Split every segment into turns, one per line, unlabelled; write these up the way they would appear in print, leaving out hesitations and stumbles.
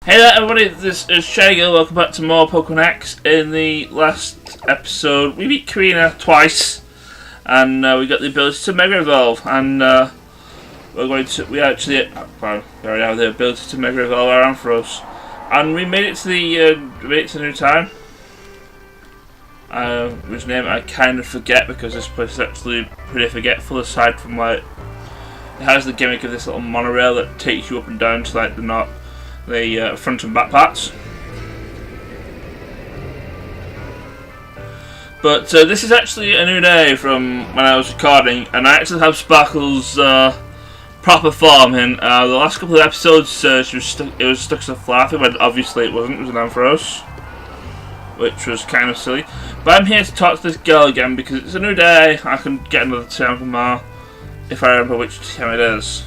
Hey there everybody, this is Shaggy. Welcome back to more Pokémon X. In the last episode we beat Karina twice and we got the ability to Mega Evolve, and we already have the ability to Mega Evolve our Ampharos, and we made it to the new town, whose name I kind of forget because this place is actually pretty forgetful, aside from like it has the gimmick of this little monorail that takes you up and down to like the front and back parts. But this is actually a new day from when I was recording, and I actually have Sparkle's proper form in. The last couple of episodes it was stuck to the Fluffy, but obviously it wasn't. It was an Ampharos, which was kind of silly. But I'm here to talk to this girl again because it's a new day. I can get another TM from her if I remember which TM it is.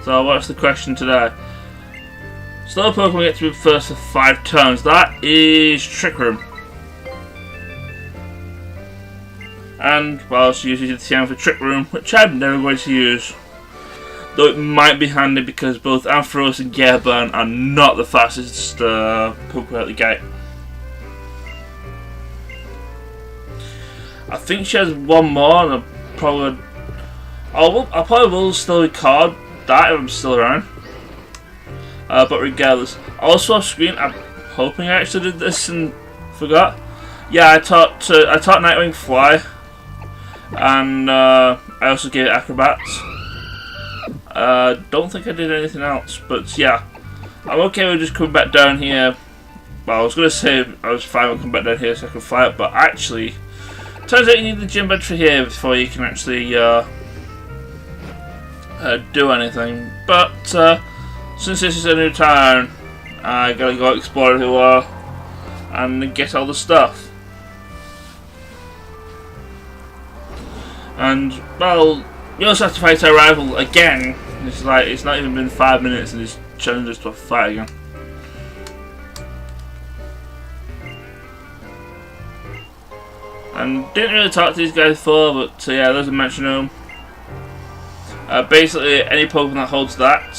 So what's the question today? Slow Pokemon get to move first for 5 turns. That is Trick Room. And well, she uses the TM for Trick Room, which I'm never going to use. Though it might be handy because both Ampharos and Gearburn are not the fastest Pokemon at the gate. I think she has one more, and I probably will still record that if I'm still around. But regardless, also off screen, I'm hoping I actually did this and forgot. Yeah, I taught Nightwing Fly, and I also gave it Acrobats. Don't think I did anything else, but yeah, I'm okay with just coming back down here. Well, I was gonna say I was fine with coming back down here so I could fly it, but actually, turns out you need the gym badge for here before you can actually do anything. But since this is a new town, I gotta go explore everywhere and get all the stuff. And well, you also have to fight our rival again. It's like it's not even been 5 minutes and he's challenged us to a fight again. And didn't really talk to these guys before, but yeah, there's a metronome. Basically, any Pokemon that holds that,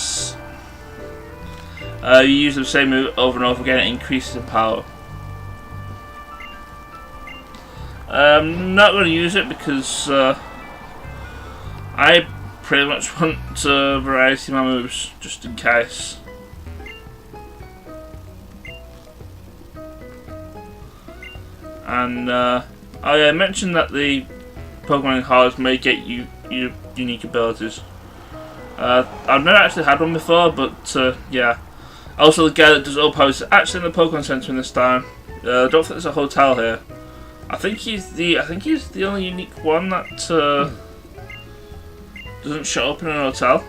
you use the same move over and over again, it increases in power. I'm not going to use it because I pretty much want a variety of my moves, just in case. And, oh yeah, I mentioned that the Pokemon in Halls may get you unique abilities. I've never actually had one before, but yeah. Also, the guy that does all powers is actually in the Pokemon Center in this town. I don't think there's a hotel here. I think he's the only unique one that doesn't show up in an hotel.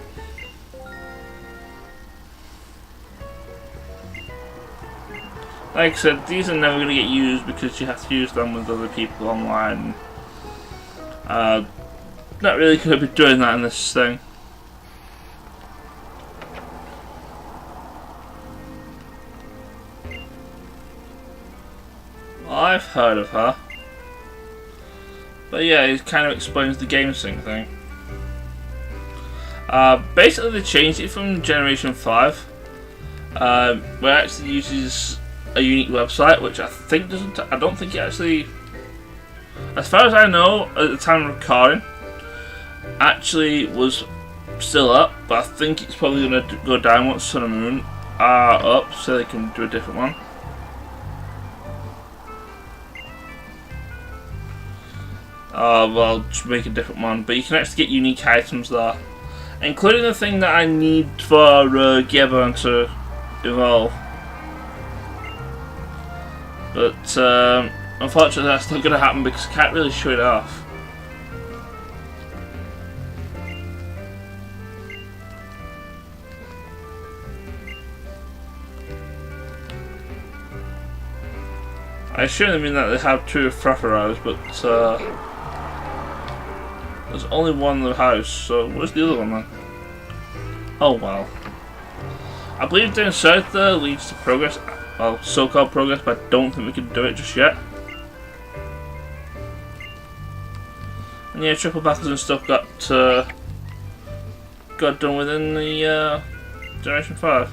Like I said, these are never going to get used because you have to use them with other people online. Not really going to be doing that in this thing. Well, I've heard of her. But yeah, it kind of explains the game sync thing. Basically they changed it from Generation 5. Where it actually uses a unique website, which I don't think it actually, as far as I know at the time of recording, actually was still up, but I think it's probably going to go down once Sun and Moon are up, so they can do a different one. Well, just make a different one, but you can actually get unique items there, including the thing that I need for Gearburn to evolve. But unfortunately that's not going to happen because I can't really show it off. I assume mean that they have 2 Frapparos, but there's only one in the house, so where's the other one then? Oh well. I believe down south there leads to progress, well, so-called progress, but I don't think we can do it just yet. And yeah, triple battles and stuff got done within the Generation 5.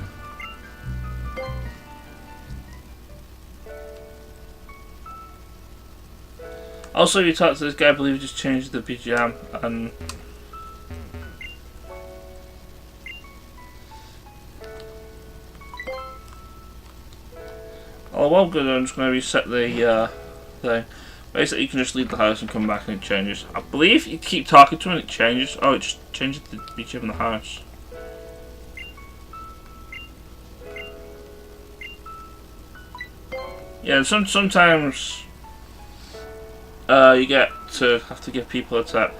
Also, you talked to this guy, I believe he just changed the BGM, and oh, well, good. I'm just going to reset the thing. Basically, you can just leave the house and come back and it changes. I believe you keep talking to him and it changes. Oh, it just changes the BGM in the house. Yeah, sometimes you get to have to give people a tap.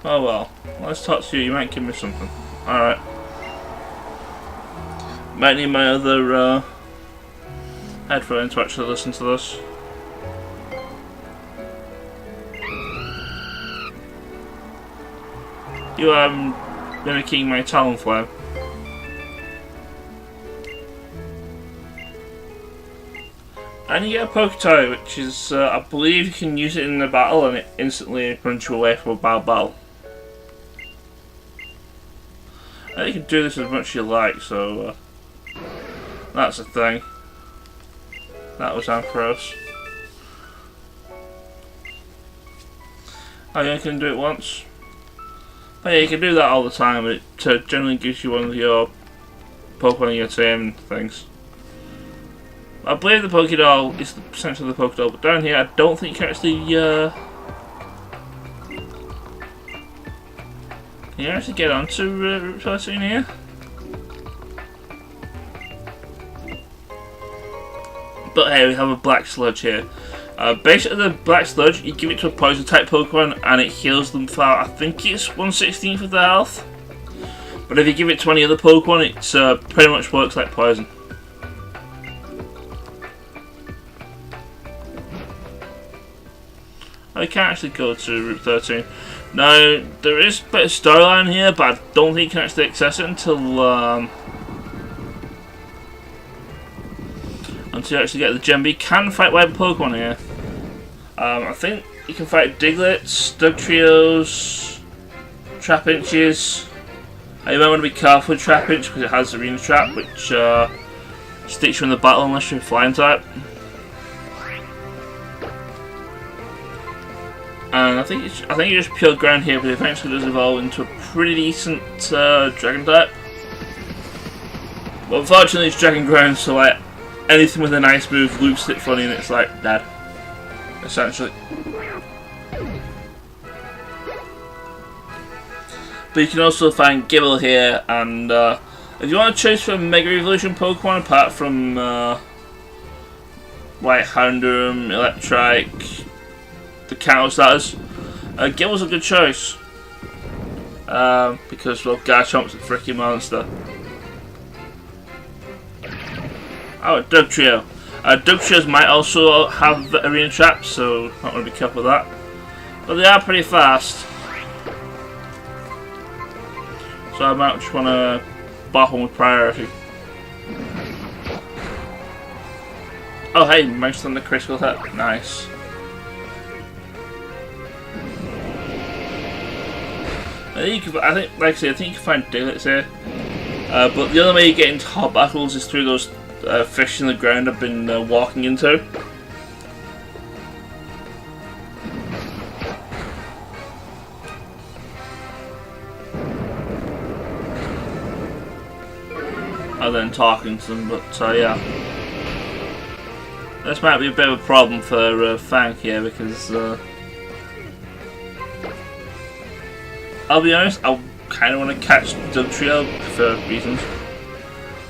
Oh well, let's talk to you. You might give me something. Alright. Might need my other headphone to actually listen to this. You are mimicking my Talonflame. And you get a Poketoy, which is, I believe you can use it in the battle and it instantly runs you away from a bad battle. And you can do this as much as you like, so that's a thing. That was Ampharos. Oh yeah, you can do it once. Oh yeah, you can do that all the time, but it generally gives you one of your Pokemon in your team and things. I believe the Pokédoll is the essentially the Pokédoll, but down here I don't think you can actually can you actually get onto Route 13 here? But hey, we have a Black Sludge here. Basically the Black Sludge, you give it to a poison type Pokemon and it heals them for, I think it's 1/16 of their health. But if you give it to any other Pokemon, it pretty much works like poison. I can't actually go to Route 13. Now, there is a bit of storyline here, but I don't think you can actually access it until you actually get the gem. But you can fight wild Pokemon here. I think you can fight Diglets, Dugtrios, Trapinches. You might want to be careful with Trapinch because it has Arena Trap, which sticks you in the battle unless you're a flying type. And I think you're just pure ground here, but it eventually does evolve into a pretty decent dragon type. But unfortunately it's dragon ground, so like anything with a nice move loops it funny and it's like dead. Essentially. But you can also find Gible here, and if you want to choose from Mega Evolution Pokemon apart from like Houndoom, Electrike, the counter status, Gible's a good choice. Because, well, Garchomp's a freaking monster. Oh, Dugtrio. Dugtrios might also have Arena Traps, so not going to be careful with that. But they are pretty fast. So I might just want to bop them with priority. Oh hey, managed on the critical hit. Nice. I think, like I say, I think you can find Diglets here. But the only way you get into hot battles is through those fish in the ground I've been walking into. And then talking to them, but yeah. This might be a bit of a problem for Fang here because I'll be honest, I kind of want to catch Dugtrio for reasons,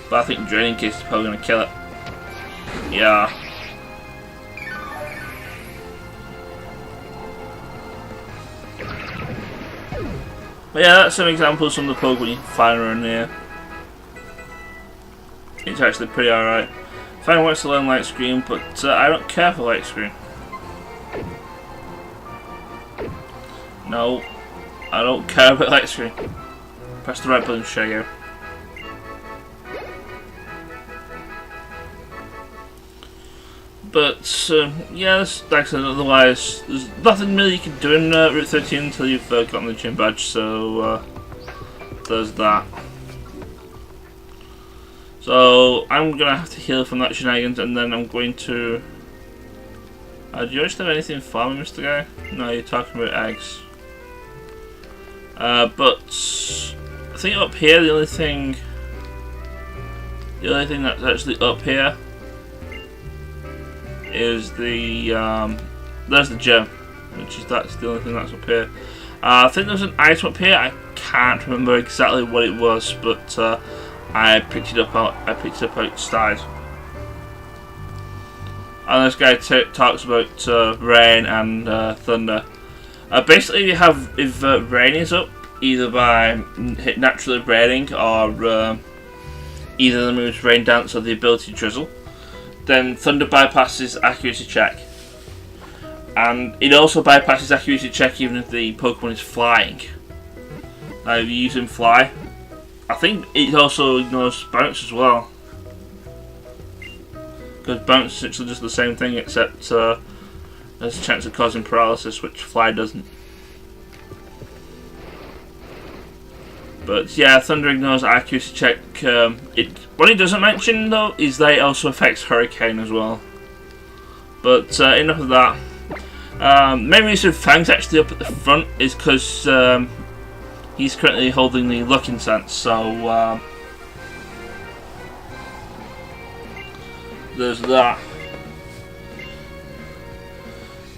but I think Draining Kiss is probably going to kill it. Yeah. But yeah, that's some examples from the Pokemon you can find around here. It's actually pretty alright. Fang wants to learn Light Screen, but I don't care for Light Screen. No. I don't care about Light Screen. Press the right button to show you. But yeah, like I said, otherwise there's nothing really you can do in Route 13 until you've gotten the gym badge. So there's that. So I'm gonna have to heal from that shenanigans, and then I'm going to. Do you actually have anything for me, Mr. Guy? No, you're talking about eggs. But I think up here the only thing that's actually up here is the there's the gym, that's the only thing that's up here. I think there's an item up here. I can't remember exactly what it was, but I picked it up outside. And this guy talks about rain and thunder. Basically, if rain is up, either by naturally raining or either the moves rain dance or the ability to drizzle, then thunder bypasses accuracy check. And it also bypasses accuracy check even if the Pokemon is flying. Now, if you use him fly, I think it also ignores bounce as well. Because bounce is essentially just the same thing, except there's a chance of causing paralysis, which fly doesn't. But yeah, thunder ignores accuracy check. What it doesn't mention though is that it also affects hurricane as well. But enough of that. Main reason Fang's actually up at the front is because he's currently holding the looking sense. So there's that.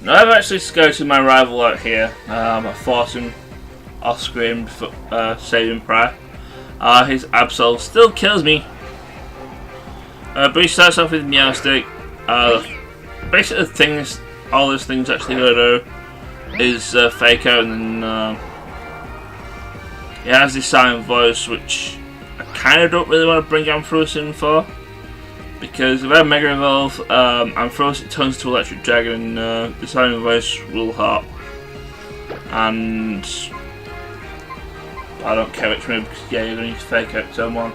Now I've actually scouted my rival out here. I fought him off screen before saving prayer. His Absol still kills me. But he starts off with Meowstic. Basically the things, all those things actually gonna do is fake out, and then he has this silent voice, which I kind of don't really want to bring Ampharos in for. Because if I Mega Evolve, Ampharos turns to Electric Dragon, and the silent voice will hurt. And I don't care which move, because yeah, you're going to need to fake out turn 1.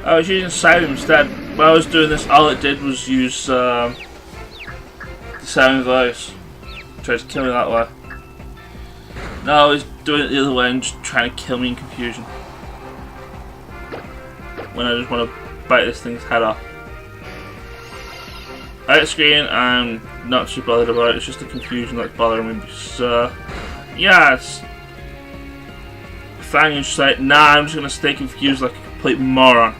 I was using Siren instead. When I was doing this, all it did was use the Siren voice. Tried to kill me that way. No, I was doing it the other way and just trying to kill me in confusion. When I just want to bite this thing's head off. Out screen, I'm not too bothered about it. It's just the confusion that's bothering me. Because, yeah, it's Fang is just like, nah, I'm just gonna stay confused like a complete moron.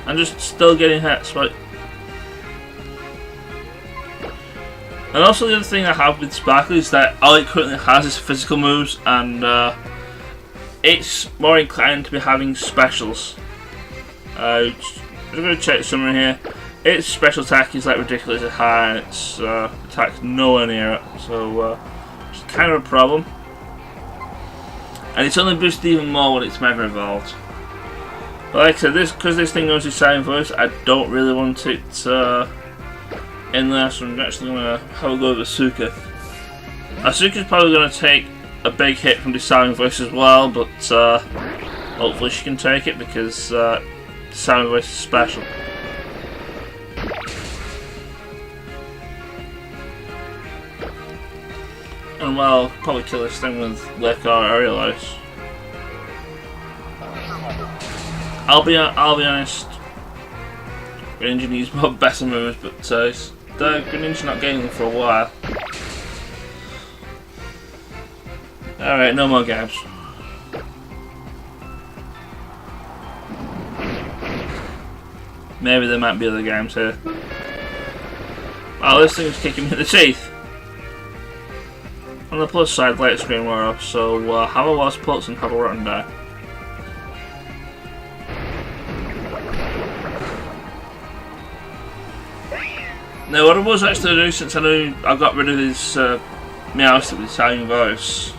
I'm just still getting hit, right? And also the other thing I have with Sparkle is that all it currently has is physical moves, and it's more inclined to be having specials. I'm going to check the summary here. Its special attack is like ridiculously high, and its attack's nowhere near it, so it's kind of a problem. And it's only boosted even more when it's Mega Evolved. But like I said, because this thing knows his silent voice, I don't really want it in there, so I'm actually going to have a go with Asuka. Asuka's probably going to take a big hit from the silent voice as well, but hopefully she can take it because the silent voice is special. And well, probably kill this thing with Lick or Aerial Ice. I'll be honest. Greninja needs more better moves, but Greninja's not getting them for a while. Alright, no more games. Maybe there might be other games here. Oh, this thing's kicking me in the teeth. On the plus side, light screen wore off, so have a Lost Pulse and have a Rotten Die. Now, what I was actually doing, since I know I got rid of his Meowstic with silent voice,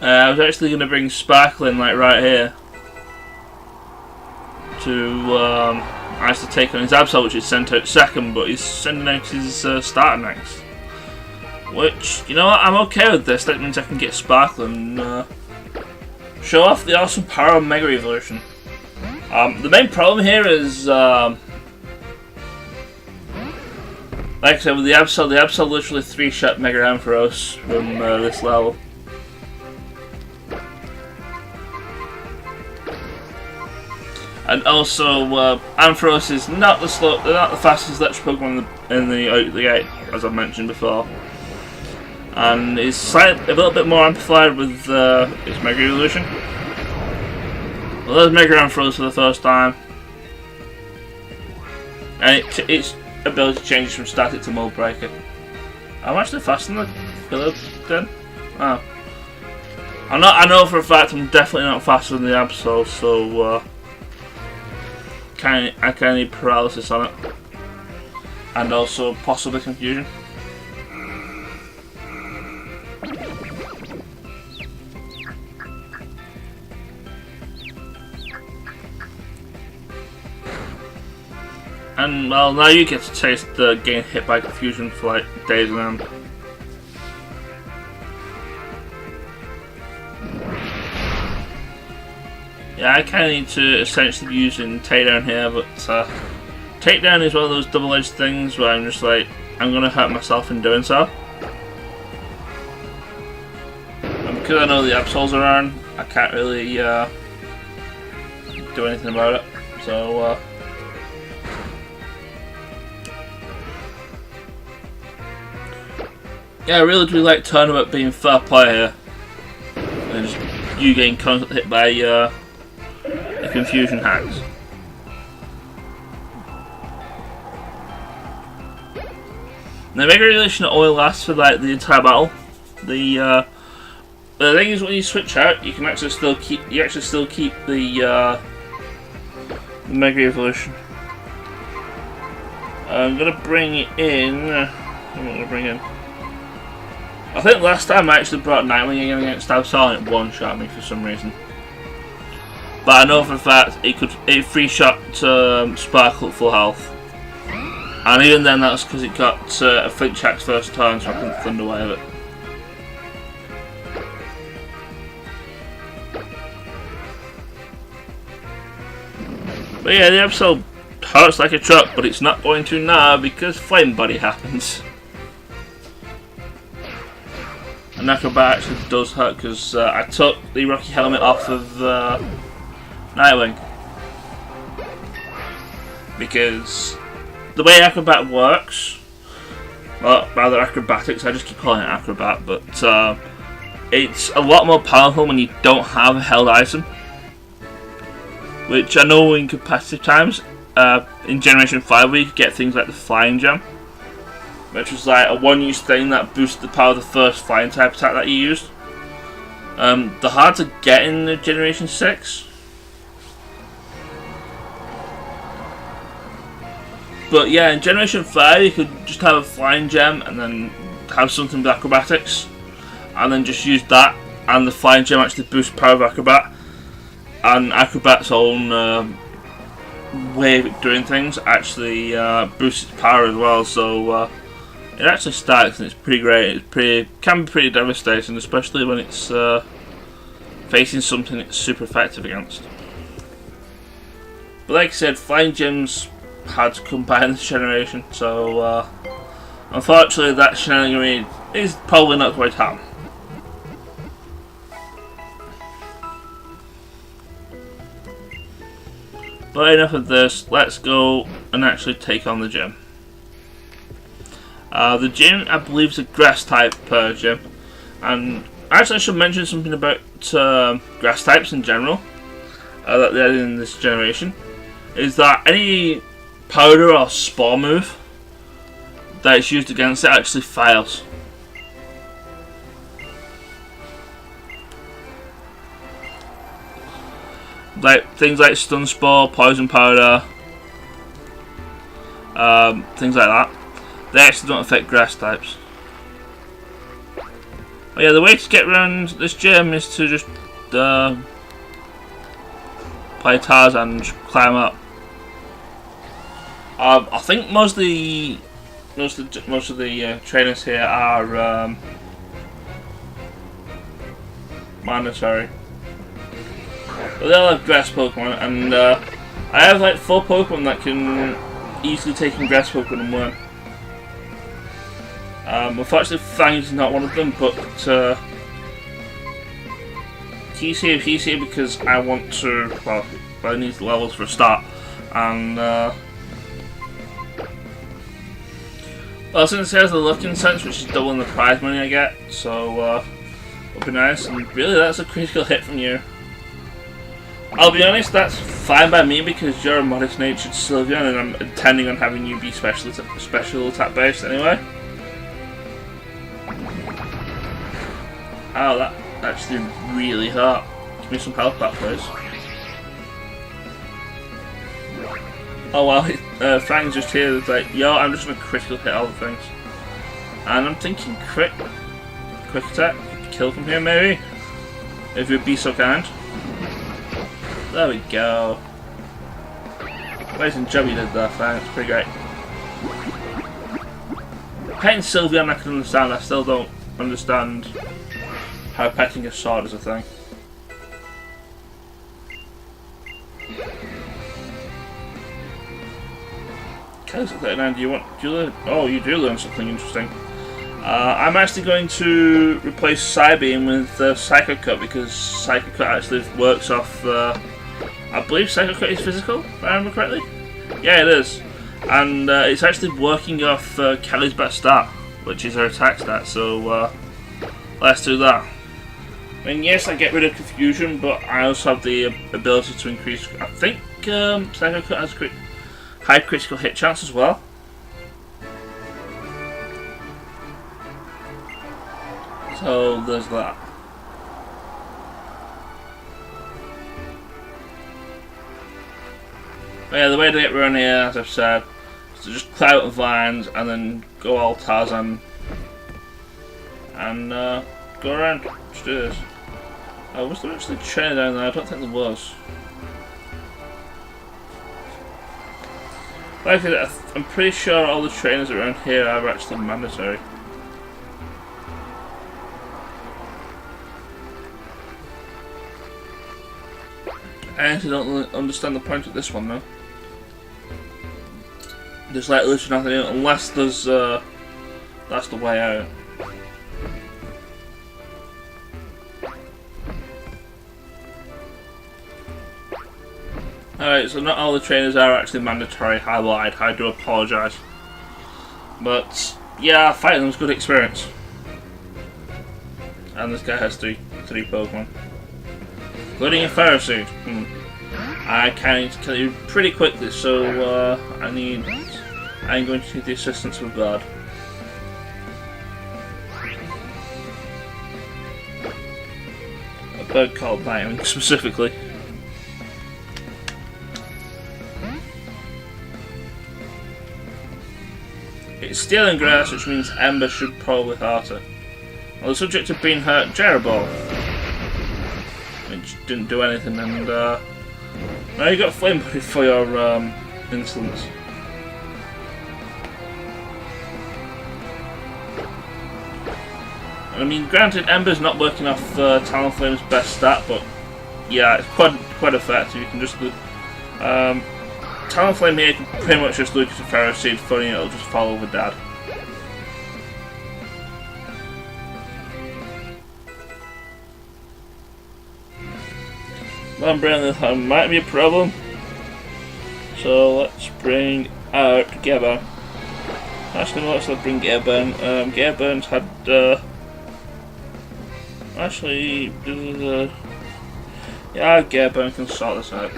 I was actually going to bring Sparkle in, like right here, to actually take on his Absol, which is sent out second, but he's sending out his starter next. Which, you know what, I'm okay with this. That means I can get Sparkle and show off the awesome power of Mega Evolution. The main problem here is, like I said, with the Absol literally 3-shot Mega Ampharos from this level. And also, Ampharos is not the fastest electric Pokemon in the out of the gate, as I've mentioned before. And is a little bit more amplified with its Mega Evolution. Well, there's Mega Ampharos for the first time. And its ability changes from static to Mold Breaker. I'm actually faster than the Killer then. Oh. I know for a fact I'm definitely not faster than the Absol, so I kind of need paralysis on it. And also possibly confusion. And well, now you get to taste getting hit by confusion for like days on end. Yeah, I kind of need to essentially be using Takedown here, but Takedown is one of those double-edged things where I'm just like, I'm going to hurt myself in doing so. And because I know the Absols are on, I can't really do anything about it. So, yeah, I really do like Tournament being fair play here. And just you getting constantly hit by the confusion hacks. Now, Mega Evolution only lasts for like the entire battle. The thing is, when you switch out, you can actually still keep the Mega Evolution. I'm gonna bring it in. I'm not gonna bring in. I think last time I actually brought Nightwing in against Absol and it one-shot me for some reason. But I know for a fact it 3-shot Sparkle at full health. And even then that's because it got a Flinch Hack's first turn, so I couldn't Thunder Wave it. But yeah, the episode hurts like a truck, but it's not going to now because Flame Body happens. And Acrobat actually does hurt because I took the Rocky Helmet off of Nightwing. Because the way Acrobat works, well, rather Acrobatics, I just keep calling it Acrobat, but it's a lot more powerful when you don't have a held item. Which I know in competitive times, in Generation 5 we could get things like the Flying Gem, which was like a one-use thing that boosted the power of the first flying type attack that you used. They're hard to get in the Generation 6. But yeah, in Generation 5 you could just have a Flying Gem and then have something with Acrobatics. And then just use that, and the Flying Gem actually boosts the power of Acrobat. And Acrobat's own way of doing things actually boosts its power as well, so it actually stacks and it's pretty great. It can be pretty devastating, especially when it's facing something it's super effective against. But like I said, Flying Gems had to come by in this generation, so unfortunately that shenanigan is probably not going to happen. But enough of this, let's go and actually take on the gym. The gym, I believe, is a grass type gym. And actually I should mention something about grass types in general that they added in this generation. Is that any powder or spore move that is used against it actually fails. Like things like Stun Spore, Poison Powder, things like that, they actually don't affect grass types. But yeah, the way to get around this gym is to just put play Tarzan and just climb up. I think most of the trainers here are mandatory. But they all have grass Pokemon, and I have like 4 Pokemon that can easily take in grass Pokemon and win. Unfortunately, Fang's not one of them, but he's here because I want to. Well, I need the levels for a start, and well, since there's the looking sense, which is doubling the prize money I get, so it'll be nice. And really, that's a critical hit from you. I'll be honest, that's fine by me because you're a modest-natured Sylveon, and I'm intending on having you be special attack based anyway. Oh, that actually really hurt. Give me some health back, please. Oh well, Frank's just here. It's like, yo, I'm just gonna critical hit all the things, and I'm thinking quick attack, kill from here maybe, if you'd be so kind. There we go. Amazing job you did there, Frank. It's pretty great. Petting Sylveon I can understand. I still don't understand how petting a sword is a thing. Okay, so 39. Do you learn? Oh, you do learn something interesting. I'm actually going to replace Psybeam with Psycho Cut because Psycho Cut actually works off. I believe Psycho Cut is physical, if I remember correctly. Yeah, it is, and it's actually working off Kelly's best stat, which is her attack stat. So let's do that. I mean, yes, I get rid of confusion, but I also have the ability to increase. I think Psycho Cut has high critical hit chance as well. So there's that. But yeah, the way to get around here, as I've said, is to just climb up the vines and then go all Tarzan and go around. Just do this. Oh, was there actually a trainer down there? I don't think there was. Like I said, I'm pretty sure all the trainers around here are actually mandatory. I actually don't understand the point of this one though. Just like literally nothing unless there's that's the way out. Alright, so not all the trainers are actually mandatory. I lied, I do apologise. But yeah, fighting them was a good experience. And this guy has three Pokemon. Including a Ferrosuit. I kind of need to kill you pretty quickly, so I'm going to need the assistance of a bird. A bird called Nightwing specifically. It's stealing grass, which means Ember should probably hurt it. Well, the subject of being hurt, Jeraball, which didn't do anything, and now you got Flame Body for your insolence. And I mean, granted, Ember's not working off Talonflame's best stat, but yeah, it's quite effective. You can just Talonflame here can pretty much just look at a Ferroseed funny, it'll just fall over Dad. That might be a problem. So let's bring out Gearburn. Actually, no, let's bring Gearburn. Gearburn's had actually, yeah, Gearburn can sort this out.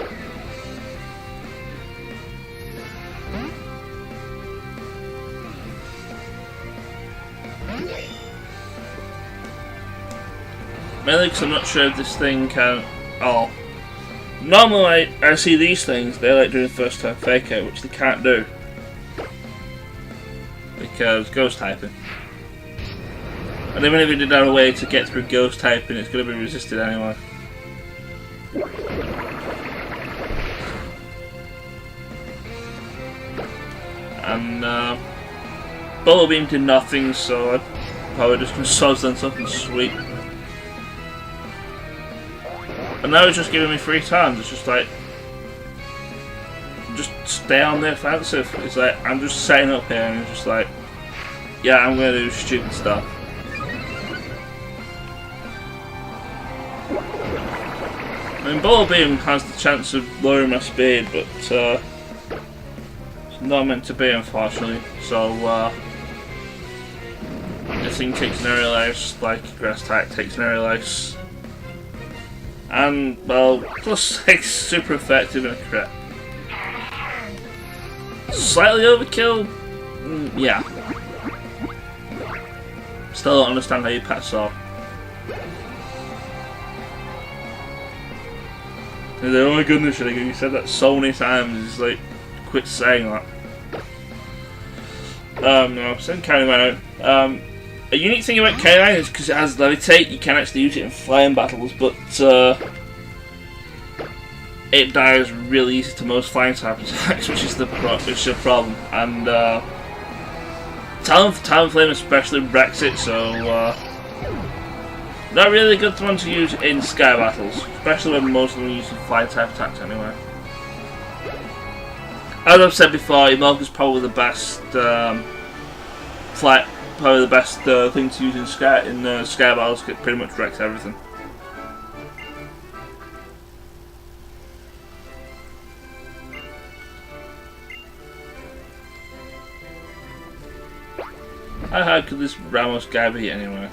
Mainly because I'm not sure if this thing can. Oh. Normally, I see these things, they like doing first turn fake out, which they can't do. Because ghost typing. And even if it did have a way to get through ghost typing, it's going to be resisted anyway. and Bullet Beam did nothing, so I probably just gonna soz then something sweet. And now it's just giving me 3 times. It's just like, just stay on the offensive. It's like I'm just setting up here, and it's just like, yeah, I'm gonna do stupid stuff. I mean, Bullet Beam has the chance of lowering my speed, but it's not meant to be, unfortunately. So this thing takes an aerial ice, like grass attack takes an aerial ice. And, well, plus 6, super effective in a crit. Slightly overkill? Yeah. Still don't understand how you pass off. He's like, oh my goodness, Shinigan, you said that so many times. He's like, quit saying that. No, send Coumarine out. A unique thing about Coumarine is because it has Levitate, you can actually use it in flying battles, but it dies really easy to most flying type attacks, which is the problem. And Talon Flame especially wrecks it, so not really a good one to use in sky battles, especially when most of them are using flying type attacks anyway. As I've said before, Emolga is probably the best thing to use in sky battles. It pretty much wrecks everything. How hard could this Ramos guy be anyway?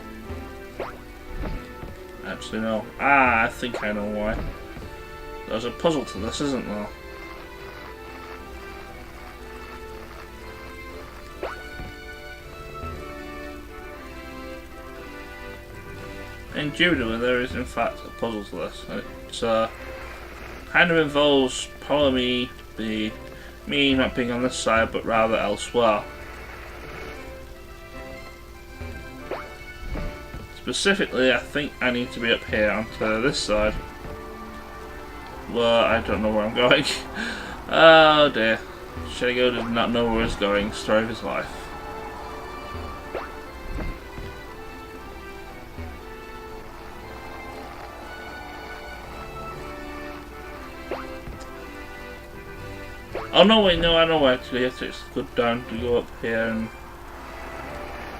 Actually, no. I think I know why. There's a puzzle to this, isn't there? Indubitably, there is in fact a puzzle to this. It kind of involves probably me not being on this side, but rather elsewhere. Specifically, I think I need to be up here onto this side. Well, I don't know where I'm going. Oh dear. Shinigo does not know where he's going. Story of his life. Oh no, wait, no, I know where actually. Yes, it's good down to go up here and.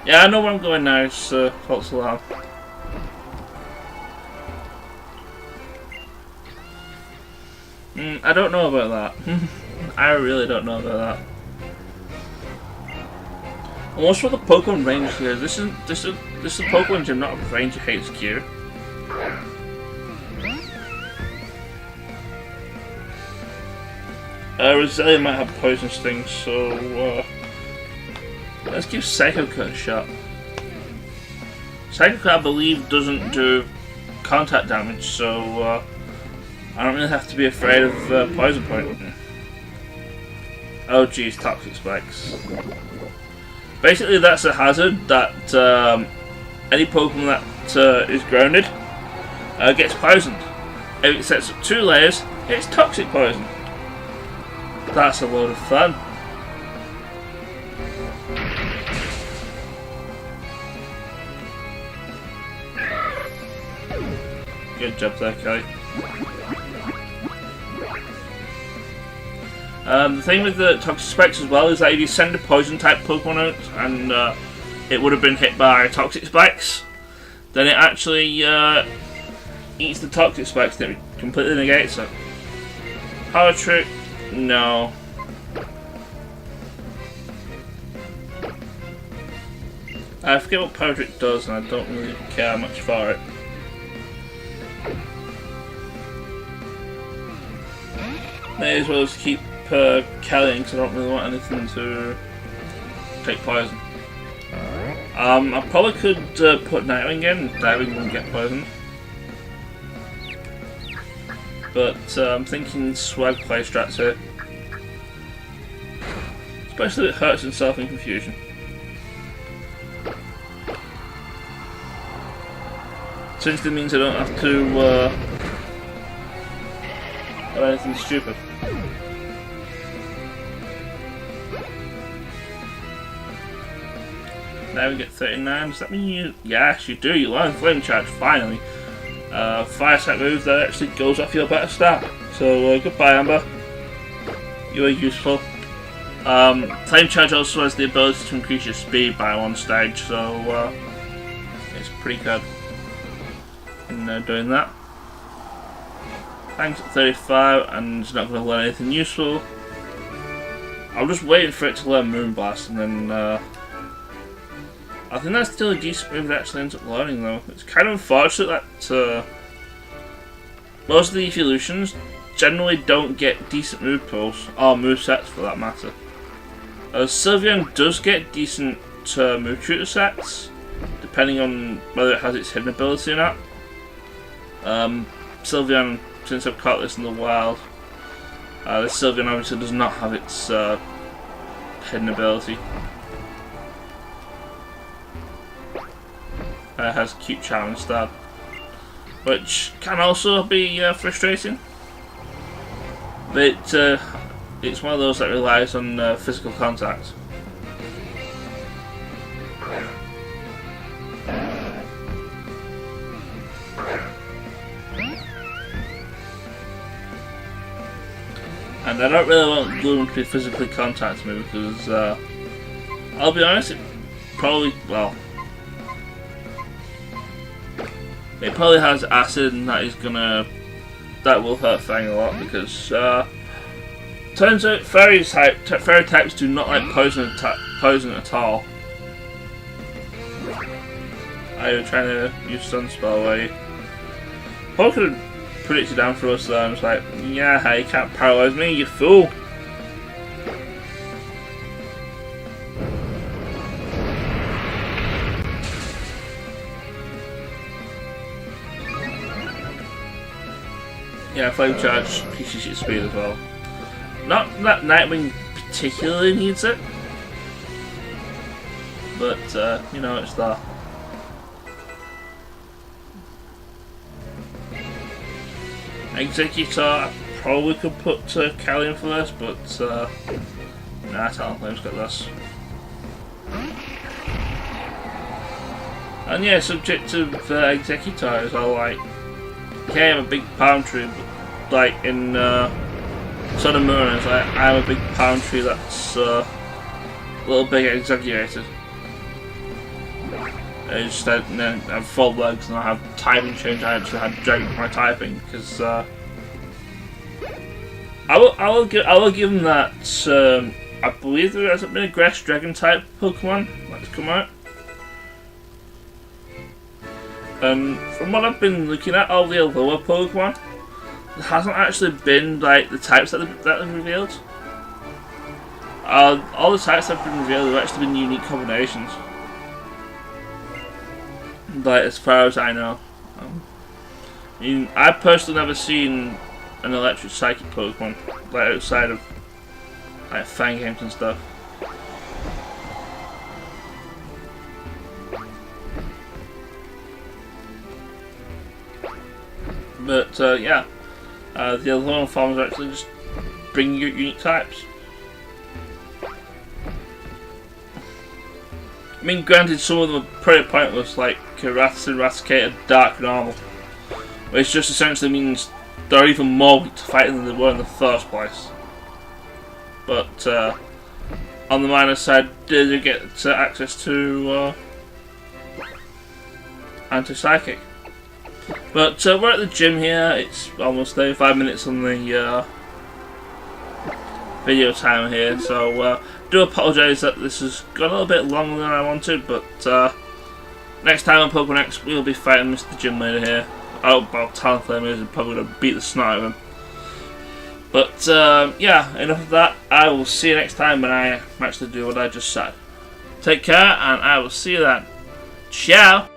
Yeah, I know where I'm going now. It's false alarm. I don't know about that. I really don't know about that. And what's with the Pokemon range here? This is a Pokemon gym, not a Ranger HQ. Roselia might have poison stings, so let's give Psycho Cut a shot. Psycho Cut, I believe, doesn't do contact damage, so I don't really have to be afraid of Poison Point. Oh geez, Toxic Spikes. Basically, that's a hazard that any Pokemon that is grounded gets poisoned. If it sets up 2 layers, it's Toxic Poison. That's a load of fun. Good job there, Kelly. The thing with the Toxic Spikes as well is that if you send a poison type Pokemon out and it would have been hit by Toxic Spikes, then it actually eats the Toxic Spikes and it completely negates it. Power Trick? No. I forget what Power Trick does and I don't really care much for it. May as well just keep Kellying because I don't really want anything to take poison. I probably could put Nightwing in, Nightwing wouldn't get poisoned. But I'm thinking swag play strats here. Especially if it hurts himself in confusion. Since it means I don't have to have anything stupid. There we get 39. Does that mean you... Yes, you do. You learn Flame Charge, finally. Fire type move that actually goes off your better stat. So, goodbye, Amber. You are useful. Flame Charge also has the ability to increase your speed by 1 stage, so it's pretty good in doing that. Thanks at 35, and it's not going to learn anything useful. I'm just waiting for it to learn Moonblast, and then I think that's still a decent move that actually ends up learning, though. It's kind of unfortunate that most of the evolutions generally don't get decent move pools, or move sets for that matter. Sylveon does get decent move tutor sets, depending on whether it has its hidden ability or not. Sylveon, since I've caught this in the wild, this Sylveon obviously does not have its hidden ability. It has Cute Charm instead, which can also be frustrating. But it's one of those that relies on physical contact. And I don't really want Gloom to be physically contact me because I'll be honest, it probably has acid, and that will hurt Fang a lot because turns out fairy types do not like poison at all. Are you trying to use Stun Spell where you probably could have predicted down for us there, and it's like, yeah, you can't paralyze me, you fool. Yeah, Flame Charge increases your speed as well. Not that Nightwing particularly needs it, but you know, it's there. Executor, I probably could put Callie in for this, but nah, Talonflame's got this. And yeah, subjective Executor as well, like, okay, I'm a big palm tree, but like in Sun and Moon, it's like, I'm a big palm tree that's a little bit exaggerated. I just have 4 legs and I have typing change. I actually had Dragon for my typing because I will give them that. I believe there hasn't been a Grass Dragon type Pokemon that's come out. And from what I've been looking at, all the lower Pokemon, there hasn't actually been like the types that they've revealed. All the types that have been revealed have actually been unique combinations. Like, as far as I know. I mean, I've personally never seen an electric psychic Pokemon, like outside of like Fang games and stuff. But yeah, the other one forms actually just bring you unique types. I mean, granted, some of them are pretty pointless, like Rattata and Raticate are Dark Normal, which just essentially means they're even more weak to fighting than they were in the first place. But on the minus side, did you get access to Anti-Psychic? But we're at the gym here. It's almost 35 minutes on the video timer here, so do apologise that this has gone a little bit longer than I wanted, but next time on Pokémon X we'll be fighting Mr. Gym Leader here. Oh, well, Talonflame is probably going to beat the snot out of him. But yeah, enough of that. I will see you next time when I actually do what I just said. Take care, and I will see you then. Ciao!